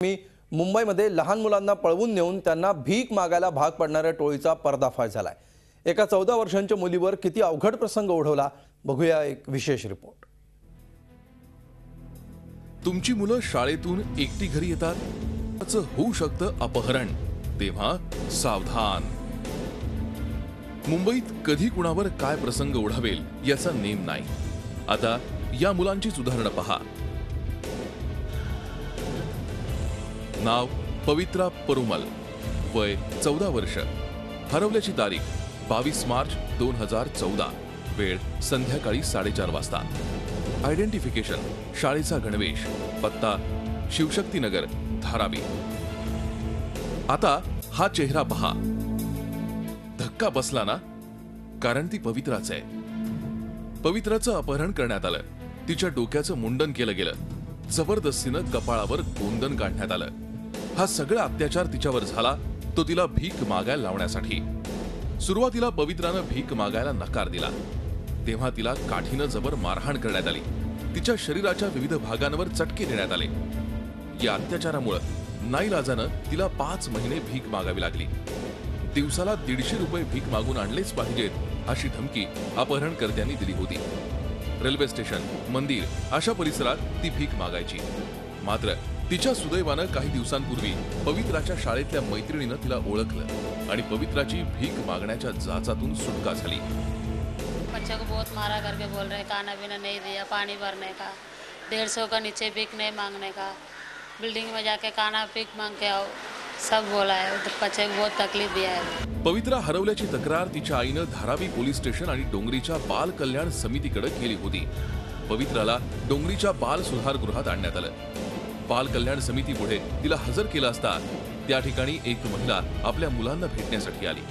मी मुंबईमध्ये लहान मुलांना पळवून नेऊन त्यांना भीक मागायला भाग पाडणाऱ्या टोळीचा पर्दाफाश झालाय। एका 14 वर्षांच्या मुलीवर किती अवघड प्रसंग ओढवला, बघूया एक विशेष रिपोर्ट। तुमची मुलं शाळेतून एकटी घरी येतात, त्याचं होऊ शकतं अपहरण, तेव्हा सावधान। मुंबईत कधी कुणावर काय प्रसंग ओढावेल याचा नेम नाही। आता या मुलांचीच उदाहरणं पहा। नाव पवित्रा परुमल, वय 14 वर्ष, हरवल्याची तारीख 22 मार्च 2014, वेळ संध्याकाळी 4:30 वाजता। आयडेंटिफिकेशन शाळेचा गणवेश, पत्ता शिवशक्तीनगर, धारावी। आता हा चेहरा पहा, धक्का बसला ना? कारण ती पवित्राच आहे। पवित्राचं अपहरण करण्यात आलं, तिच्या डोक्याचं मुंडन केलं गेलं, जबरदस्तीनं कपाळावर गोंदन काढण्यात आलं। हा सगळा अत्याचार तिच्यावर झाला तो तिला भीक मागायला लावण्यासाठी। सुरुवातीला पवित्रानं भीक मागायला नकार दिला, तेव्हा तिला काठीनं जबर मारहाण करण्यात आली, तिच्या शरीराच्या विविध भागांवर चटके देण्यात आले। या अत्याचारामुळे नाईलाजानं तिला 5 महिने भीक मागावी लागली। दिवसाला 150 रुपये भीक मागून आणलेच पाहिजेत अशी धमकी अपहरणकर्त्यांनी दिली होती। रेल्वे स्टेशन, मंदिर अशा परिसरात ती भीक मागायची। मात्र तिच्या सुदैवानं काही दिवसांपूर्वी पवित्राच्या शाळेतल्या मैत्रिणीनं तिला ओळखलं आणि पवित्राची भीक मागण्याच्या जाचातून सुटका झाली। बच्चे को बहुत मारा करके बोल रहे, खाना पीना नहीं दिया, पानी भरने का, 150 का नीचे भीख नहीं मांगने का, बिल्डिंग में जाके खाना भीख मांग के आओ, सब बोला है। बच्चे को बहुत तकलीफ दिया है। पवित्रा हरवल्याची तक्रार तिच्या आईनं धारावी पोलीस स्टेशन आणि डोंगरीच्या बाल कल्याण समितीकडे केली होती। पवित्राला डोंगरीच्या बाल सुधारगृहात आणण्यात आलं। बाल कल्याण समितीपुढे तिला हजर केलं असता त्या ठिकाणी एक महिला आपल्या मुलांना भेटण्यासाठी आली।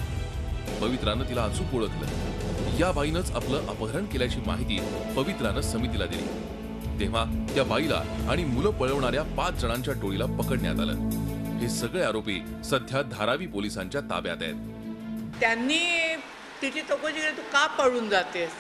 पवित्रानं तिला अचूक ओळखलं। या बाईनंच आपलं अपहरण केल्याची माहिती पवित्रानं समितीला दिली। तेव्हा त्या बाईला आणि मुलं पळवणाऱ्या 5 जणांच्या टोळीला पकडण्यात आलं। हे सगळे आरोपी सध्या धारावी पोलिसांच्या ताब्यात आहेत। त्यांनी तिची चौकशी केली, तू का पळून जातेस?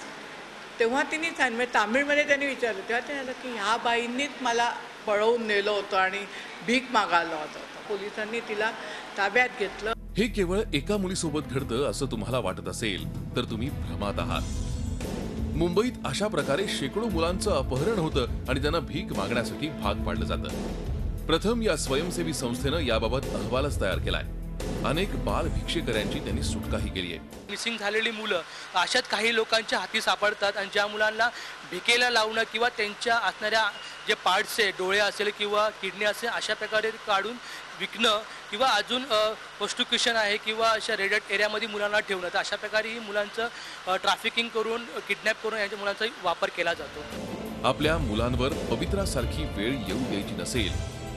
तेव्हा तिने तामिळमध्ये त्यांनी विचारलं, तेव्हा ते झालं की ह्या बाईंनीच मला पळवून नेलं होतं आणि भीक मागायला होतं। पोलिसांनी तिला ताब्यात घेतलं। हे केवळ एका मुलीसोबत घडतं असं तुम्हाला वाटत असेल तर तुम्ही भ्रमात आहात। मुंबईत अशा प्रकारे शेकडो मुलांचं अपहरण होतं आणि त्यांना भीक मागण्यासाठी भाग पाडलं जातं। प्रथम या स्वयंसेवी संस्थेनं याबाबत अहवालच तयार केलाय। अनेक बाल भिक्षेकऱ्यांची त्यांनी सुटकाही केली आहे। मिसिंग झालेली मुलं अशात काही लोकांच्या हाती सापडतात आणि ज्या मुलांना भिकेला लावणं किंवा त्यांच्या असणाऱ्या जे पार्ट्स आहे, डोळे असेल किंवा किडनी असेल, अशा प्रकारे काढून विकणं किंवा अजून प्रोस्टिट्यूशन आहे किंवा अशा रेड एरियामध्ये मुलांना ठेवणं, तर अशा प्रकारे ही मुलांचं ट्रॅफिकिंग करून, किडनॅप करून यांच्या मुलांचा वापर केला जातो। आपल्या मुलांवर पवित्रासारखी वेळ येऊ द्यायची नसेल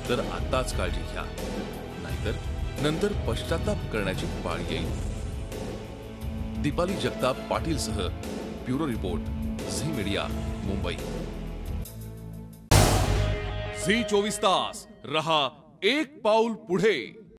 तर आताच काळजी घ्या, नाहीतर नंतर पश्चाताप करण्याची पाळी येईल। दीपाली जगताप पाटीलसह bureau report, Zee media, Mumbai. Zee 24 तास रहा एक पाऊल पुढे।